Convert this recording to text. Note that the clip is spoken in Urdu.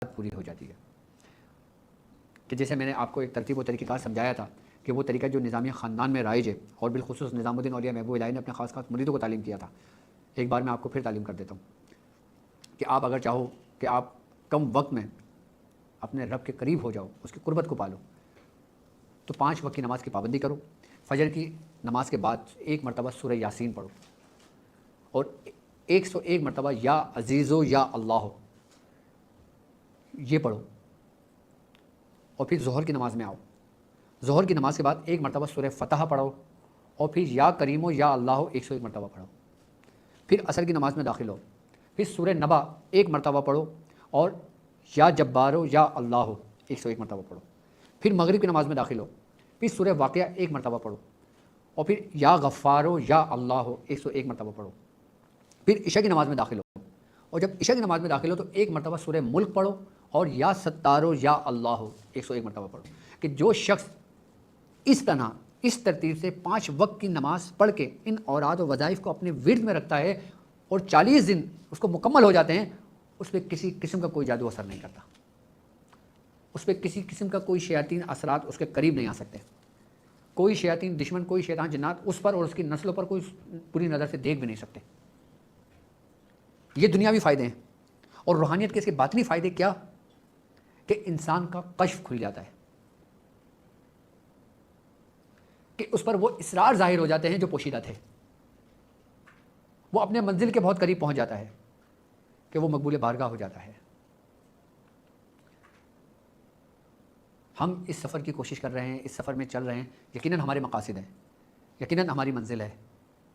پوری ہو جاتی ہے. کہ جیسے میں نے آپ کو ایک ترتیب و طریقہ کار سمجھایا تھا کہ وہ طریقہ جو نظامیہ خاندان میں رائج ہے اور بالخصوص نظام الدین اولیاء محبوب الہی نے اپنے خاص مریدوں کو تعلیم کیا تھا، ایک بار میں آپ کو پھر تعلیم کر دیتا ہوں کہ آپ اگر چاہو کہ آپ کم وقت میں اپنے رب کے قریب ہو جاؤ، اس کی قربت کو پالو، تو 5 وقت کی نماز کی پابندی کرو. فجر کی نماز کے بعد 1 مرتبہ سورہ یاسین پڑھو اور 101 مرتبہ یا عزیزو یا اللہ یہ پڑھو. اور پھر ظہر کی نماز میں آؤ، ظہر کی نماز کے بعد 1 مرتبہ سورہ فتح پڑھو اور پھر یا کریمو یا اللہ 101 مرتبہ پڑھو. پھر عصر کی نماز میں داخل ہو، پھر سورہ نبا 1 مرتبہ پڑھو اور یا جبارو یا اللہ 101 مرتبہ پڑھو. پھر مغرب کی نماز میں داخل ہو، پھر سورہ واقعہ 1 مرتبہ پڑھو اور پھر یا غفارو یا اللہ 101 مرتبہ پڑھو. پھر عشاء کی نماز میں داخل ہو اور جب عشاء کی نماز میں داخل ہو تو 1 مرتبہ سورہ ملک پڑھو اور یا ستارو یا اللہ 101 مرتبہ پڑھو. کہ جو شخص اس طرح اس ترتیب سے 5 وقت کی نماز پڑھ کے ان اوراد و وظائف کو اپنے ورد میں رکھتا ہے اور 40 دن اس کو مکمل ہو جاتے ہیں، اس پہ کسی قسم کا کوئی جادو اثر نہیں کرتا، اس پہ کسی قسم کا کوئی شیاطین اثرات اس کے قریب نہیں آ سکتے. کوئی شیاطین دشمن، کوئی شیطان جنات اس پر اور اس کی نسلوں پر کوئی پوری نظر سے دیکھ بھی نہیں سکتے. یہ دنیاوی فائدے ہیں. اور روحانیت کے اس کے باطنی فائدے کیا؟ کہ انسان کا کشف کھل جاتا ہے، کہ اس پر وہ اسرار ظاہر ہو جاتے ہیں جو پوشیدہ تھے. وہ اپنے منزل کے بہت قریب پہنچ جاتا ہے کہ وہ مقبول بارگاہ ہو جاتا ہے. ہم اس سفر کی کوشش کر رہے ہیں، اس سفر میں چل رہے ہیں، یقیناً ہمارے مقاصد ہیں، یقیناً ہماری منزل ہے.